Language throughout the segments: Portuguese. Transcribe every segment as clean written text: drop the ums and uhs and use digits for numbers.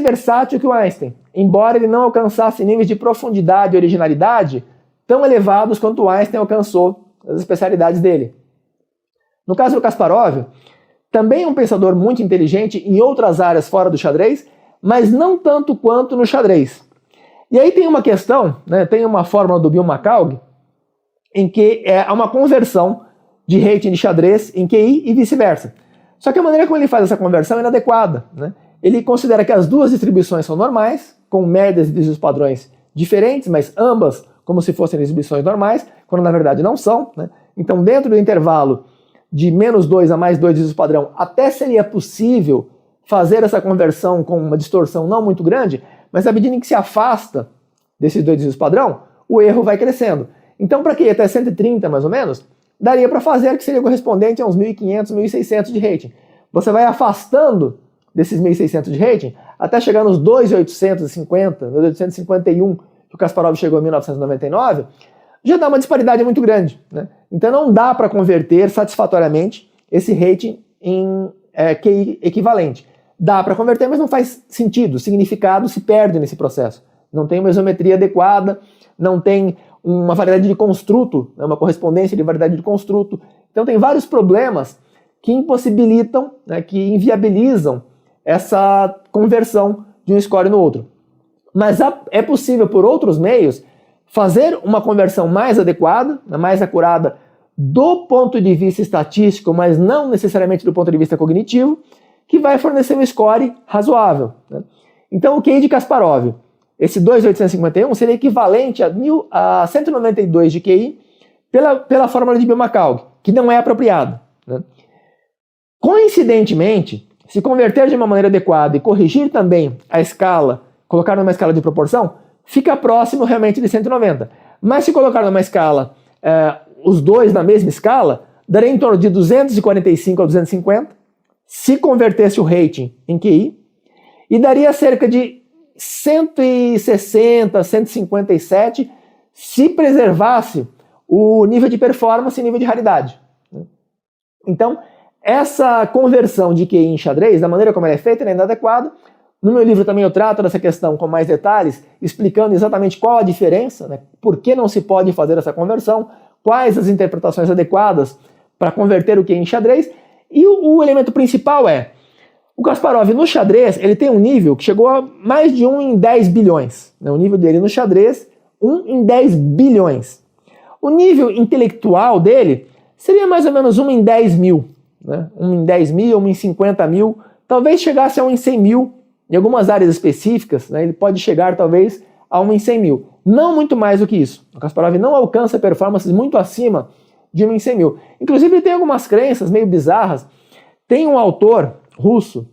versátil que o Einstein, embora ele não alcançasse níveis de profundidade e originalidade tão elevados quanto o Einstein alcançou nas especialidades dele. No caso do Kasparov, também é um pensador muito inteligente em outras áreas fora do xadrez, mas não tanto quanto no xadrez. E aí tem uma questão, né, tem uma fórmula do Bill McCauley, em que há uma conversão de rating de xadrez em QI e vice-versa. Só que a maneira como ele faz essa conversão é inadequada, né? Ele considera que as duas distribuições são normais, com médias e desvios padrões diferentes, mas ambas como se fossem distribuições normais, quando na verdade não são, né? Então, dentro do intervalo de -2 a +2 desvios padrão, até seria possível fazer essa conversão com uma distorção não muito grande, mas à medida em que se afasta desses dois desvios padrão, o erro vai crescendo. Então, para que até 130 mais ou menos, daria para fazer que seria correspondente a uns 1.500, 1.600 de rating. Você vai afastando desses 1.600 de rating até chegar nos 2.850, 2.851, que o Kasparov chegou em 1999, já dá uma disparidade muito grande, né? Então não dá para converter satisfatoriamente esse rating em QI equivalente. Dá para converter, mas não faz sentido, o significado se perde nesse processo. Não tem uma isometria adequada, não tem uma variedade de construto, uma correspondência de variedade de construto. Então tem vários problemas que impossibilitam, né, que inviabilizam essa conversão de um score no outro. Mas é possível, por outros meios, fazer uma conversão mais adequada, mais acurada do ponto de vista estatístico, mas não necessariamente do ponto de vista cognitivo, que vai fornecer um score razoável, né? Então o QI de Kasparov, esse 2.851, seria equivalente a 192 de QI pela fórmula de Bill McCauley, que não é apropriada, né? Coincidentemente, se converter de uma maneira adequada e corrigir também a escala, colocar numa escala de proporção, fica próximo realmente de 190. Mas se colocar numa escala, os dois na mesma escala, daria em torno de 245 a 250, se convertesse o rating em QI, e daria cerca de 160, 157, se preservasse o nível de performance e nível de raridade. Então, essa conversão de QI em xadrez, da maneira como ela é feita, é inadequada. No meu livro também eu trato dessa questão com mais detalhes, explicando exatamente qual a diferença, né, por que não se pode fazer essa conversão, quais as interpretações adequadas para converter o QI em xadrez. E o elemento principal o Kasparov no xadrez, ele tem um nível que chegou a mais de 1 em 10 bilhões. Né, o nível dele no xadrez, 1 em 10 bilhões. O nível intelectual dele seria mais ou menos 1 em 10 mil. Né, 1 em 10 mil, 1 em 50 mil, talvez chegasse a 1 em 100 mil. Em algumas áreas específicas, né, ele pode chegar talvez a 1 em 100 mil. Não muito mais do que isso. O Kasparov não alcança performances muito acima de 1 em 100 mil. Inclusive ele tem algumas crenças meio bizarras. Tem um autor russo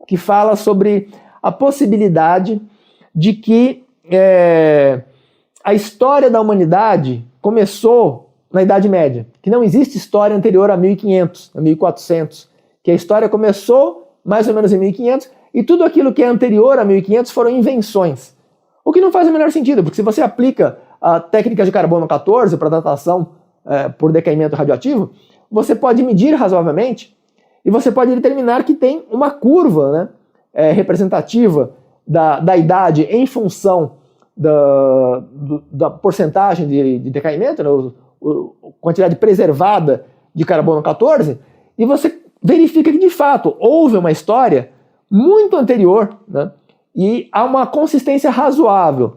que fala sobre a possibilidade de que a história da humanidade começou na Idade Média. Que não existe história anterior a 1500, a 1400. Que a história começou mais ou menos em 1500 e tudo aquilo que é anterior a 1500 foram invenções. O que não faz o menor sentido, porque se você aplica a técnica de carbono 14 para datação por decaimento radioativo, você pode medir razoavelmente e você pode determinar que tem uma curva, né, representativa da idade em função da porcentagem de decaimento, né, a quantidade preservada de carbono 14, e você verifica que de fato houve uma história muito anterior, né, e há uma consistência razoável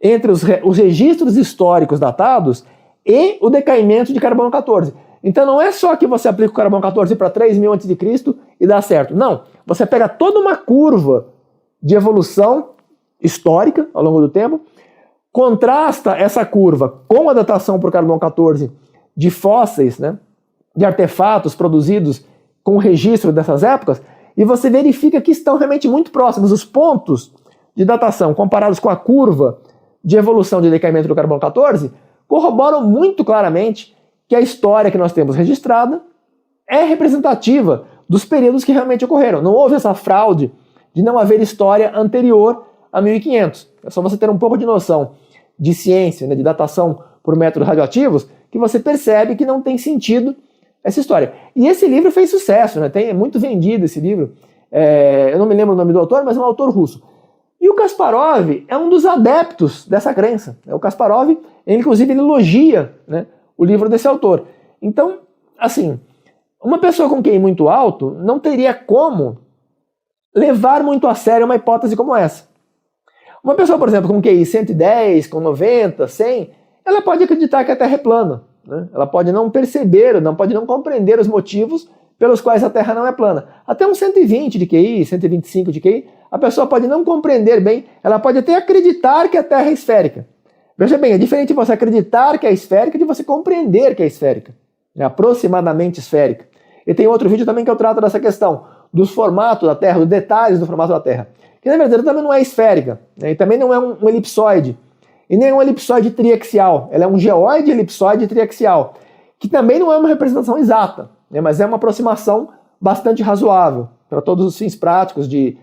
entre os registros históricos datados e o decaimento de carbono 14. Então não é só que você aplica o carbono 14 para 3.000 a.C. e dá certo. Não, você pega toda uma curva de evolução histórica ao longo do tempo, contrasta essa curva com a datação por carbono 14 de fósseis, né, de artefatos produzidos com o registro dessas épocas, e você verifica que estão realmente muito próximos. Os pontos de datação comparados com a curva de evolução de decaimento do carbono 14 corroboram muito claramente que a história que nós temos registrada é representativa dos períodos que realmente ocorreram. Não houve essa fraude de não haver história anterior a 1500. É só você ter um pouco de noção de ciência, né, de datação por métodos radioativos, que você percebe que não tem sentido essa história. E esse livro fez sucesso, né? É muito vendido esse livro. Eu não me lembro o nome do autor, mas é um autor russo. E o Kasparov é um dos adeptos dessa crença. O Kasparov, inclusive, ele elogia, né, o livro desse autor. Então, assim, uma pessoa com QI muito alto não teria como levar muito a sério uma hipótese como essa. Uma pessoa, por exemplo, com QI 110, com 90, 100, ela pode acreditar que a Terra é plana, né? Ela pode não perceber, pode não compreender os motivos pelos quais a Terra não é plana. Até um 120 de QI, 125 de QI, a pessoa pode não compreender bem, ela pode até acreditar que a Terra é esférica. Veja bem, é diferente de você acreditar que é esférica de você compreender que é esférica. É aproximadamente esférica. E tem outro vídeo também que eu trato dessa questão, dos formatos da Terra, dos detalhes do formato da Terra. Que na verdade também não é esférica, né? E também não é um elipsoide, e nem um elipsoide triaxial. Ela é um geóide elipsoide triaxial, que também não é uma representação exata, né? Mas é uma aproximação bastante razoável. Para todos os fins práticos de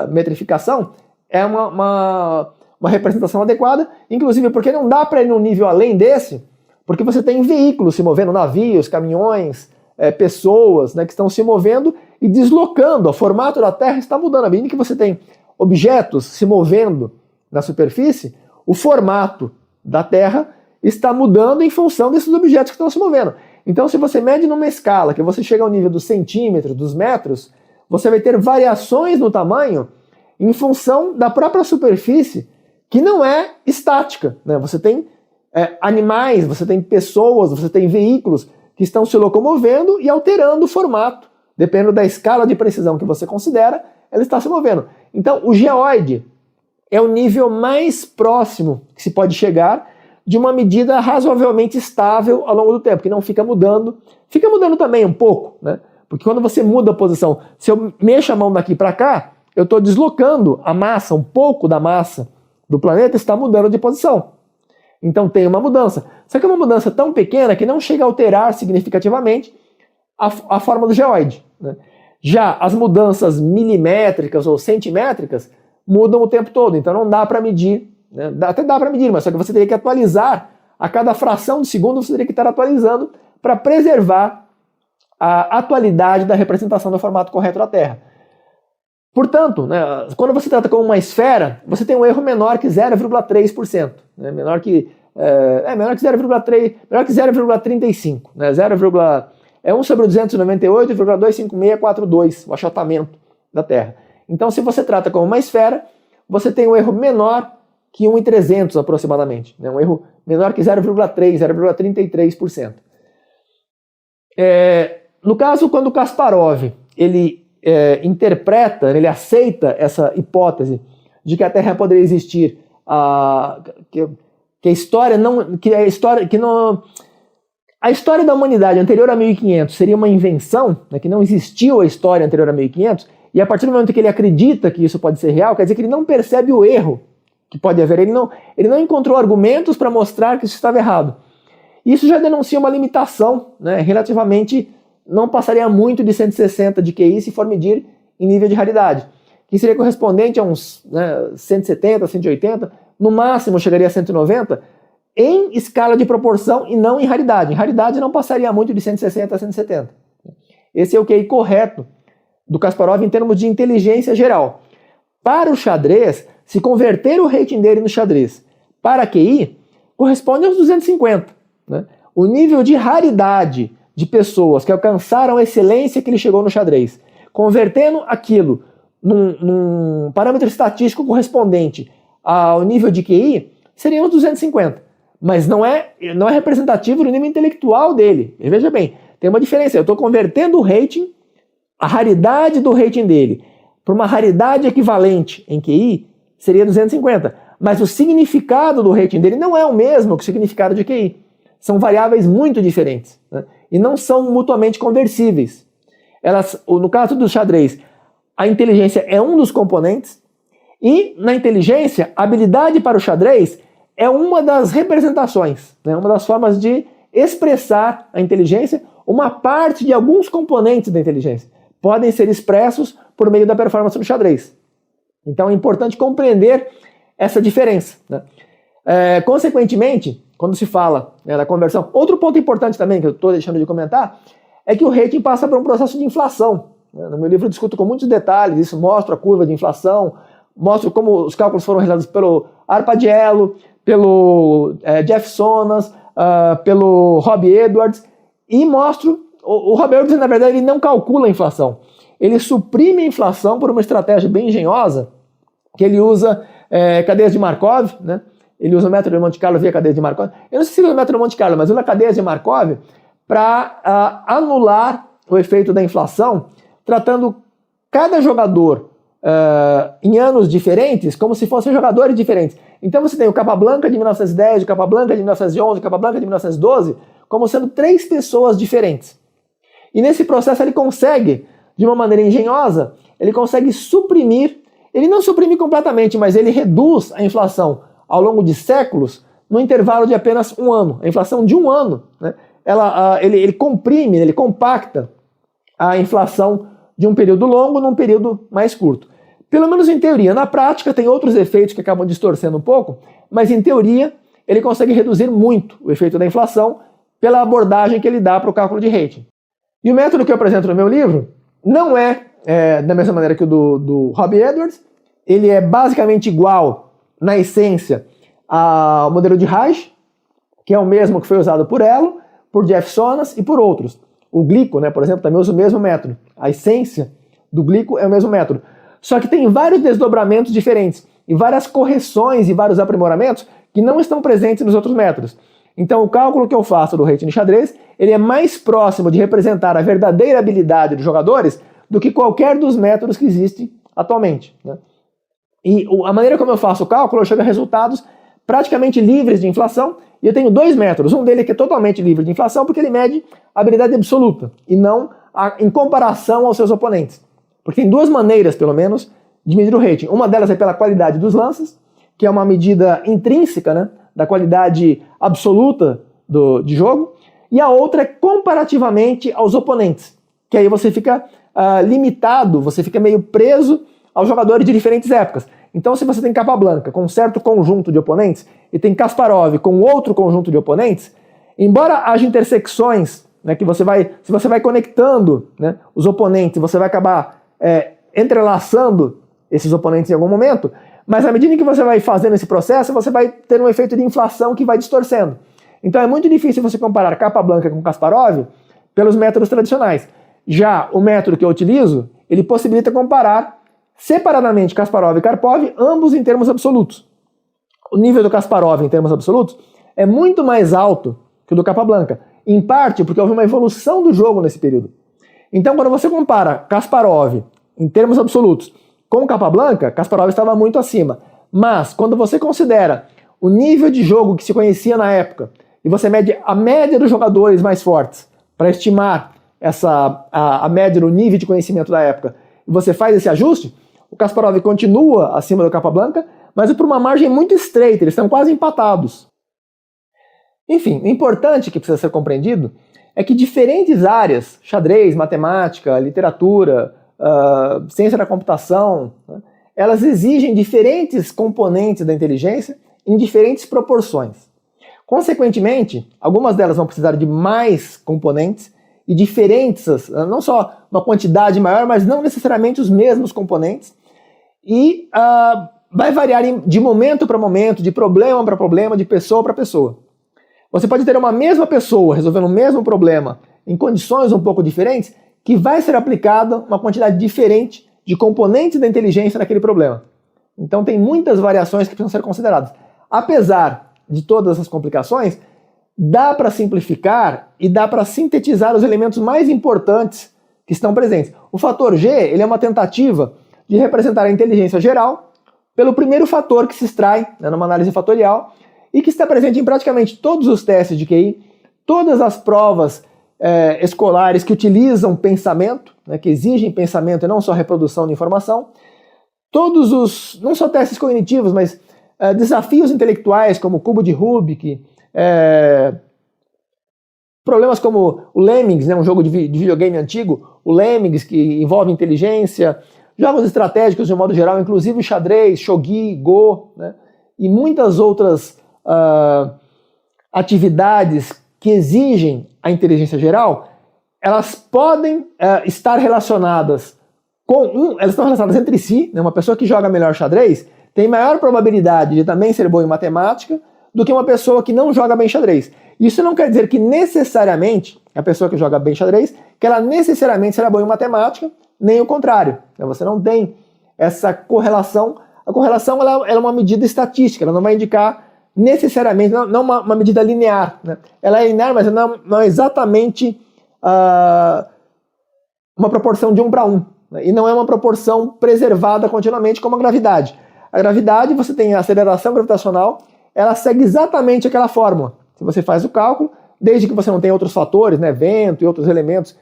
metrificação, é uma representação adequada, inclusive porque não dá para ir num nível além desse, porque você tem veículos se movendo, navios, caminhões, pessoas, né, que estão se movendo e deslocando. O formato da Terra está mudando. À medida que você tem objetos se movendo na superfície, o formato da Terra está mudando em função desses objetos que estão se movendo. Então, se você mede numa escala que você chega ao nível dos centímetros, dos metros, você vai ter variações no tamanho em função da própria superfície, que não é estática, né? Você tem animais, você tem pessoas, você tem veículos que estão se locomovendo e alterando o formato. Dependendo da escala de precisão que você considera, ela está se movendo. Então, o geóide é o nível mais próximo que se pode chegar de uma medida razoavelmente estável ao longo do tempo, que não fica mudando. Fica mudando também um pouco, né? Porque quando você muda a posição, se eu mexo a mão daqui para cá, eu estou deslocando a massa, um pouco da massa do planeta está mudando de posição. Então tem uma mudança. Só que é uma mudança tão pequena que não chega a alterar significativamente a forma do geóide, né? Já as mudanças milimétricas ou centimétricas mudam o tempo todo, então não dá para medir, né? Até dá para medir, mas só que você teria que atualizar a cada fração de segundo, você teria que estar atualizando para preservar a atualidade da representação do formato correto da Terra. Portanto, né, quando você trata como uma esfera, você tem um erro menor que 0,3%, né, menor que 0,3, menor que 0,35, né, 1 sobre 298,25642, o achatamento da Terra. Então, se você trata como uma esfera, você tem um erro menor que 1 em 300 aproximadamente, né, um erro menor que 0,3, 0,33%. No caso, quando o Kasparov ele interpreta, ele aceita essa hipótese de que a Terra poderia existir, que a história da humanidade anterior a 1500 seria uma invenção, né, que não existiu a história anterior a 1500, e a partir do momento que ele acredita que isso pode ser real, quer dizer que ele não percebe o erro que pode haver, ele não encontrou argumentos para mostrar que isso estava errado. Isso já denuncia uma limitação, né, relativamente, não passaria muito de 160 de QI se for medir em nível de raridade, que seria correspondente a uns 170, 180, no máximo chegaria a 190, em escala de proporção e não em raridade. Em raridade não passaria muito de 160 a 170. Esse é o QI correto do Kasparov em termos de inteligência geral. Para o xadrez, se converter o rating dele no xadrez para QI, corresponde aos 250. Né? O nível de raridade de pessoas que alcançaram a excelência que ele chegou no xadrez, convertendo aquilo num parâmetro estatístico correspondente ao nível de QI, seriam os 250. Mas não é representativo do nível intelectual dele. E veja bem, tem uma diferença. Eu estou convertendo o rating, a raridade do rating dele, para uma raridade equivalente em QI, seria 250. Mas o significado do rating dele não é o mesmo que o significado de QI. São variáveis muito diferentes, né? E não são mutuamente conversíveis. No caso do xadrez, a inteligência é um dos componentes, e na inteligência, a habilidade para o xadrez é uma das representações, né? Uma das formas de expressar a inteligência, uma parte de alguns componentes da inteligência podem ser expressos por meio da performance no xadrez. Então é importante compreender essa diferença, né? Consequentemente, quando se fala, né, da conversão, outro ponto importante também que eu estou deixando de comentar é que o rating passa por um processo de inflação. No meu livro eu discuto com muitos detalhes, isso mostra a curva de inflação, mostro como os cálculos foram realizados pelo Arpadiello, pelo Jeff Sonas, pelo Rob Edwards, e mostro, o Rob Edwards, na verdade, ele não calcula a inflação, ele suprime a inflação por uma estratégia bem engenhosa, que ele usa cadeias de Markov, né? Ele usa o método de Monte Carlo via cadeia de Markov. Eu não sei se ele usa o método de Monte Carlo, mas usa cadeias de Markov para anular o efeito da inflação, tratando cada jogador em anos diferentes como se fossem jogadores diferentes. Então você tem o Capablanca de 1910, o Capablanca de 1911, o Capablanca de 1912, como sendo 3 pessoas diferentes. E nesse processo ele consegue, de uma maneira engenhosa, ele consegue suprimir, ele não suprime completamente, mas ele reduz a inflação ao longo de séculos no intervalo de apenas um ano. A inflação de um ano, né, ele comprime, ele compacta a inflação de um período longo num período mais curto. Pelo menos em teoria. Na prática tem outros efeitos que acabam distorcendo um pouco, mas em teoria ele consegue reduzir muito o efeito da inflação pela abordagem que ele dá para o cálculo de rating. E o método que eu apresento no meu livro não é da mesma maneira que o do Rob Edwards, ele é basicamente igual na essência ao modelo de Reich, que é o mesmo que foi usado por Elo, por Jeff Sonas e por outros. O Glico, né, por exemplo, também usa o mesmo método. A essência do Glico é o mesmo método. Só que tem vários desdobramentos diferentes e várias correções e vários aprimoramentos que não estão presentes nos outros métodos. Então o cálculo que eu faço do rating de xadrez, ele é mais próximo de representar a verdadeira habilidade dos jogadores do que qualquer dos métodos que existem atualmente, né? E a maneira como eu faço o cálculo, eu chego a resultados praticamente livres de inflação, e eu tenho 2 métodos. Um deles que é totalmente livre de inflação, porque ele mede a habilidade absoluta, e não em comparação aos seus oponentes. Porque tem 2 maneiras, pelo menos, de medir o rating. Uma delas é pela qualidade dos lances, que é uma medida intrínseca, né, da qualidade absoluta de jogo, e a outra é comparativamente aos oponentes, que aí você fica limitado, você fica meio preso aos jogadores de diferentes épocas. Então, se você tem Capablanca com um certo conjunto de oponentes e tem Kasparov com outro conjunto de oponentes, embora haja intersecções, né, que se você vai conectando, né, os oponentes, você vai acabar entrelaçando esses oponentes em algum momento, mas à medida que você vai fazendo esse processo, você vai ter um efeito de inflação que vai distorcendo. Então é muito difícil você comparar Capablanca com Kasparov pelos métodos tradicionais. Já o método que eu utilizo, ele possibilita comparar separadamente Kasparov e Karpov, ambos em termos absolutos. O nível do Kasparov em termos absolutos é muito mais alto que o do Capablanca, em parte porque houve uma evolução do jogo nesse período. Então, quando você compara Kasparov em termos absolutos com Capablanca, Kasparov estava muito acima. Mas, quando você considera o nível de jogo que se conhecia na época, e você mede a média dos jogadores mais fortes para estimar a média do nível de conhecimento da época, e você faz esse ajuste, o Kasparov continua acima do Capablanca, mas por uma margem muito estreita, eles estão quase empatados. Enfim, o importante que precisa ser compreendido é que diferentes áreas, xadrez, matemática, literatura, ciência da computação, né, elas exigem diferentes componentes da inteligência em diferentes proporções. Consequentemente, algumas delas vão precisar de mais componentes e diferentes, não só uma quantidade maior, mas não necessariamente os mesmos componentes, e vai variar de momento para momento, de problema para problema, de pessoa para pessoa. Você pode ter uma mesma pessoa resolvendo o mesmo problema em condições um pouco diferentes, que vai ser aplicada uma quantidade diferente de componentes da inteligência naquele problema. Então tem muitas variações que precisam ser consideradas. Apesar de todas essas complicações, dá para simplificar e dá para sintetizar os elementos mais importantes que estão presentes. O fator G, ele é uma tentativa de representar a inteligência geral pelo primeiro fator que se extrai, né, numa análise fatorial, e que está presente em praticamente todos os testes de QI, todas as provas escolares que utilizam pensamento, né, que exigem pensamento e não só reprodução de informação, todos os, não só testes cognitivos, mas desafios intelectuais como o cubo de Rubik, problemas como o Lemmings, né, um jogo de videogame antigo, o Lemmings, que envolve inteligência, jogos estratégicos de um modo geral, inclusive o xadrez, shogi, go, né, e muitas outras atividades que exigem a inteligência geral, elas podem estar relacionadas elas estão relacionadas entre si, né? Uma pessoa que joga melhor xadrez tem maior probabilidade de também ser boa em matemática do que uma pessoa que não joga bem xadrez. Isso não quer dizer que necessariamente a pessoa que joga bem xadrez, que ela necessariamente será boa em matemática, nem o contrário. Você não tem essa correlação. A correlação ela é uma medida estatística, ela não vai indicar necessariamente, não uma medida linear. Né? Ela é linear, mas não é exatamente uma proporção de 1 para 1. Né? E não é uma proporção preservada continuamente como a gravidade. A gravidade, você tem a aceleração gravitacional, ela segue exatamente aquela fórmula. Se você faz o cálculo, desde que você não tenha outros fatores, né, vento e outros elementos,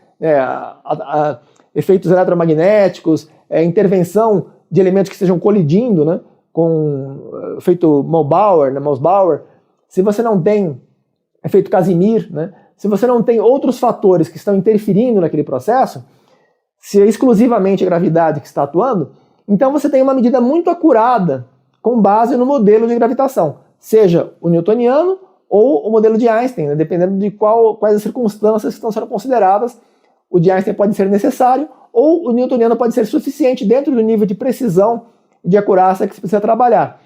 efeitos eletromagnéticos, intervenção de elementos que estejam colidindo, né, com efeito Mös-Bauer, se você não tem efeito Casimir, né, se você não tem outros fatores que estão interferindo naquele processo, se é exclusivamente a gravidade que está atuando, então você tem uma medida muito acurada com base no modelo de gravitação, seja o newtoniano ou o modelo de Einstein, né, dependendo de quais as circunstâncias que estão sendo consideradas. O de Einstein pode ser necessário ou o newtoniano pode ser suficiente dentro do nível de precisão e de acurácia que você precisa trabalhar.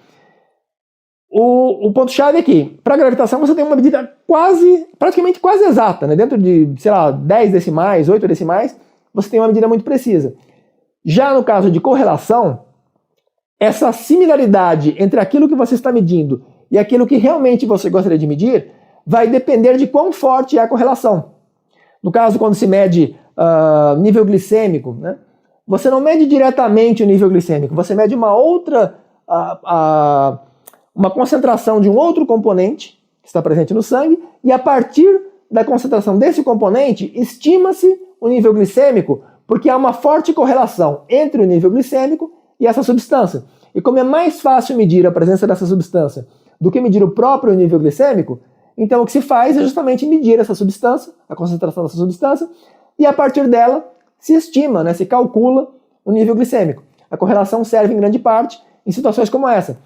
O ponto-chave é que, para a gravitação, você tem uma medida praticamente quase exata, né? Dentro de, 10 decimais, 8 decimais, você tem uma medida muito precisa. Já no caso de correlação, essa similaridade entre aquilo que você está medindo e aquilo que realmente você gostaria de medir vai depender de quão forte é a correlação. No caso, quando se mede nível glicêmico, né? Você não mede diretamente o nível glicêmico, você mede uma outra, uma concentração de um outro componente que está presente no sangue, e a partir da concentração desse componente, estima-se o nível glicêmico, porque há uma forte correlação entre o nível glicêmico e essa substância. E como é mais fácil medir a presença dessa substância do que medir o próprio nível glicêmico, então o que se faz é justamente medir essa substância, a concentração dessa substância, e a partir dela se estima, né, se calcula o nível glicêmico. A correlação serve em grande parte em situações como essa.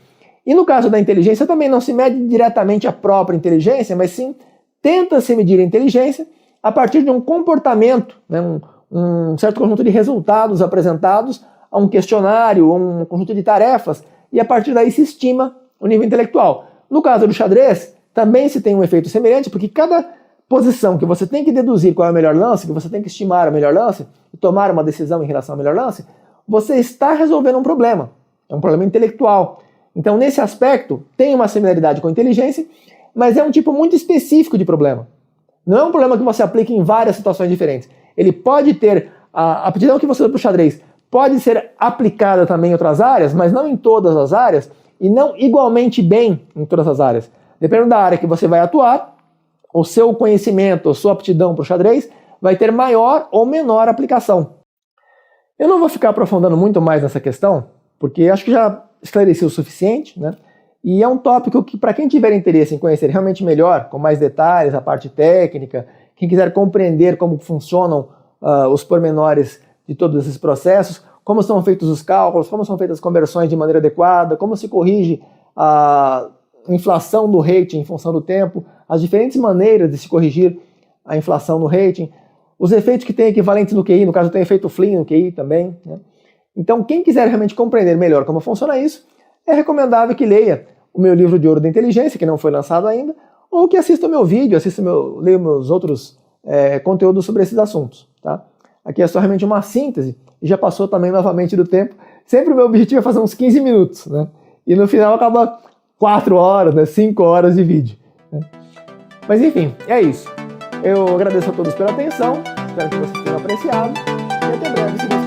E no caso da inteligência também não se mede diretamente a própria inteligência, mas sim tenta-se medir a inteligência a partir de um comportamento, né, um certo conjunto de resultados apresentados a um questionário, ou um conjunto de tarefas, e a partir daí se estima o nível intelectual. No caso do xadrez, também se tem um efeito semelhante, porque cada posição que você tem que deduzir qual é o melhor lance, que você tem que estimar o melhor lance, e tomar uma decisão em relação ao melhor lance, você está resolvendo um problema. É um problema intelectual. Então, nesse aspecto, tem uma similaridade com a inteligência, mas é um tipo muito específico de problema. Não é um problema que você aplica em várias situações diferentes. Ele pode ter, a aptidão que você usa para o xadrez pode ser aplicada também em outras áreas, mas não em todas as áreas, e não igualmente bem em todas as áreas. Dependendo da área que você vai atuar, o seu conhecimento, a sua aptidão para o xadrez vai ter maior ou menor aplicação. Eu não vou ficar aprofundando muito mais nessa questão, porque acho que já esclareci o suficiente, né? E é um tópico que, para quem tiver interesse em conhecer realmente melhor, com mais detalhes, a parte técnica, quem quiser compreender como funcionam os pormenores de todos esses processos, como são feitos os cálculos, como são feitas as conversões de maneira adequada, como se corrige a inflação do rating em função do tempo, as diferentes maneiras de se corrigir a inflação no rating, os efeitos que tem equivalentes no QI, no caso tem efeito Flynn no QI também, né? Então, quem quiser realmente compreender melhor como funciona isso, é recomendável que leia o meu livro de Ouro da Inteligência, que não foi lançado ainda, ou que assista o meu vídeo, leia meus outros conteúdos sobre esses assuntos. Tá? Aqui é só realmente uma síntese, e já passou também novamente do tempo. Sempre o meu objetivo é fazer uns 15 minutos, né? E no final acaba 4 horas, né? 5 horas de vídeo. Né? Mas enfim, é isso. Eu agradeço a todos pela atenção, espero que vocês tenham apreciado, e até breve, se Deus quiser.